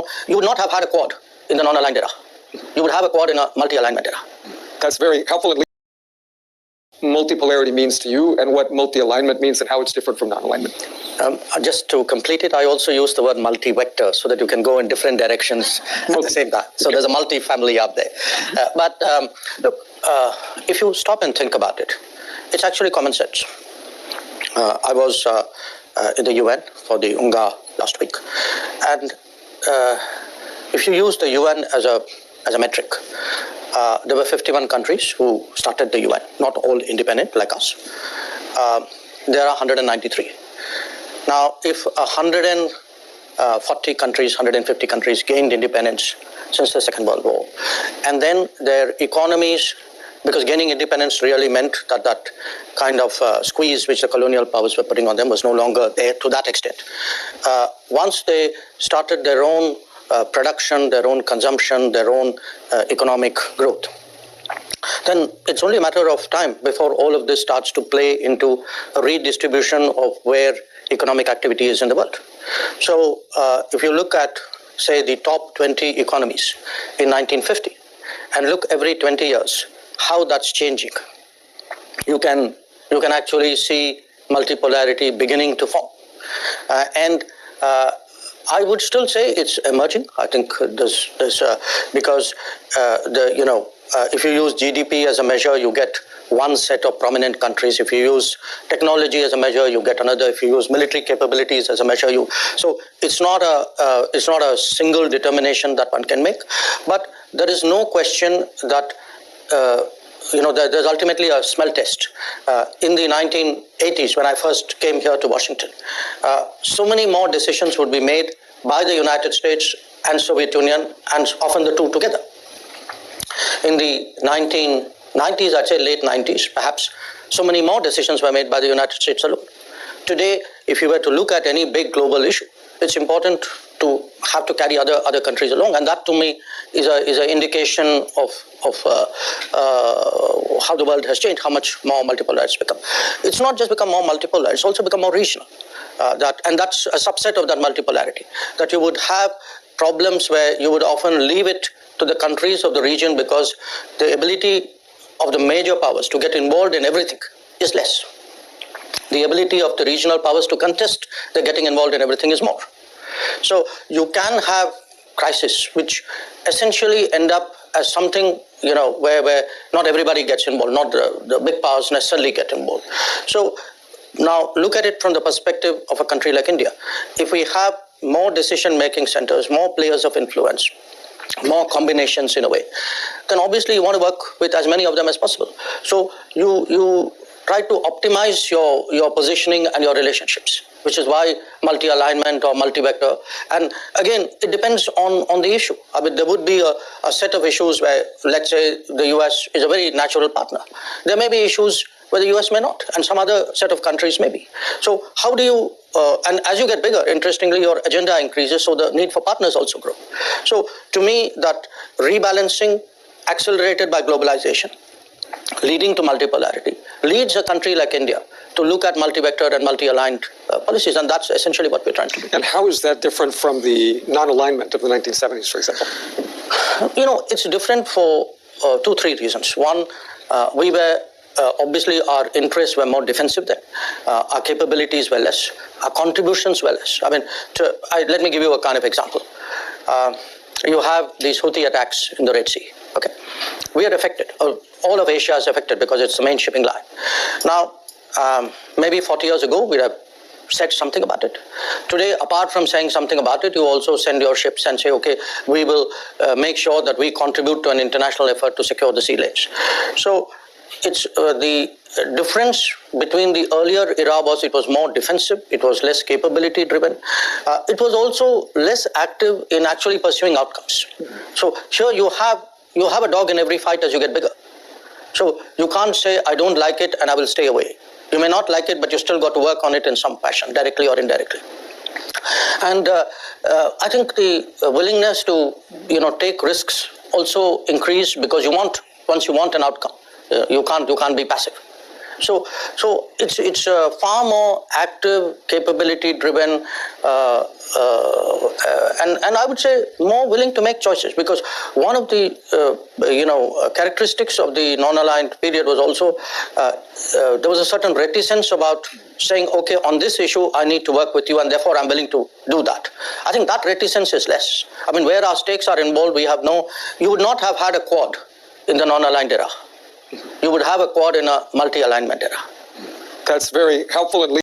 long, you would not have had a Quad in the non-aligned era. You would have a Quad in a multi-alignment era. That's very helpful. Multipolarity means to you, and what multi-alignment means, and how it's different from non-alignment. Just to complete it, I also use the word multi-vector so that you can go in different directions at the same time. So there's a multi-family out there. But look, if you stop and think about it, it's actually common sense. I was in the UN for the UNGA last week, and if you use the UN as a metric, there were 51 countries who started the UN, not all independent like us. There are 193. Now, if 140 countries, 150 countries gained independence since the Second World War, and then their economies, because gaining independence really meant that kind of squeeze which the colonial powers were putting on them was no longer there to that extent. Once they started their own production, their own consumption, their own economic growth, then it's only a matter of time before all of this starts to play into a redistribution of where economic activity is in the world. So if you look at, say, the top 20 economies in 1950, and look every 20 years, how that's changing, you can actually see multipolarity beginning to form. I would still say it's emerging. I think there's because if you use GDP as a measure, you get one set of prominent countries. If you use technology as a measure, you get another. If you use military capabilities as a measure, so it's not a single determination that one can make. But there is no question that there's ultimately a smell test. In the 1980s, when I first came here to Washington, so many more decisions would be made by the United States and Soviet Union, and often the two together. In the 1990s, I'd say late 90s, perhaps, so many more decisions were made by the United States alone. Today, if you were to look at any big global issue, it's important to have to carry other countries along, and that to me is an indication of how the world has changed, how much more multipolar it's become. It's not just become more multipolar; it's also become more regional. And that's a subset of that multipolarity. That you would have problems where you would often leave it to the countries of the region because the ability of the major powers to get involved in everything is less. The ability of the regional powers to contest the getting involved in everything is more. So you can have crises which essentially end up as something, where not everybody gets involved, not the big powers necessarily get involved. So now look at it from the perspective of a country like India. If we have more decision-making centers, more players of influence, more combinations in a way, then obviously you want to work with as many of them as possible. So you try to optimize your positioning and your relationships, which is why multi-alignment or multi-vector. And again, it depends on the issue. I mean, there would be a set of issues where, let's say, the US is a very natural partner. There may be issues where the US may not, and some other set of countries may be. So how do you, and as you get bigger, interestingly, your agenda increases, so the need for partners also grow. So to me, that rebalancing accelerated by globalization, leading to multipolarity, leads a country like India to look at multi-vector and multi-aligned policies, and that's essentially what we're trying to do. And how is that different from the non-alignment of the 1970s, for example? It's different for 2-3 reasons. One, we were obviously our interests were more defensive then. Our capabilities were less. Our contributions were less. I mean, let me give you a kind of example. You have these Houthi attacks in the Red Sea. Okay, we are affected. All of Asia is affected because it's the main shipping line. Now, maybe 40 years ago, we'd have said something about it. Today, apart from saying something about it, you also send your ships and say, okay, we will make sure that we contribute to an international effort to secure the sea lanes. So it's the difference between the earlier era was it was more defensive, it was less capability driven. It was also less active in actually pursuing outcomes. So here you have a dog in every fight as you get bigger. So you can't say, I don't like it and I will stay away. You may not like it, but you still got to work on it in some fashion, directly or indirectly. And I think the willingness to take risks also increased because once you want an outcome, you can't be passive. So it's a far more active, capability-driven, and I would say more willing to make choices, because one of the characteristics of the non-aligned period was also there was a certain reticence about saying, okay, on this issue I need to work with you, and therefore I'm willing to do that. I think that reticence is less. I mean, where our stakes are involved, you would not have had a quad in the non-aligned era. You would have a quad in a multi-alignment era. That's very helpful and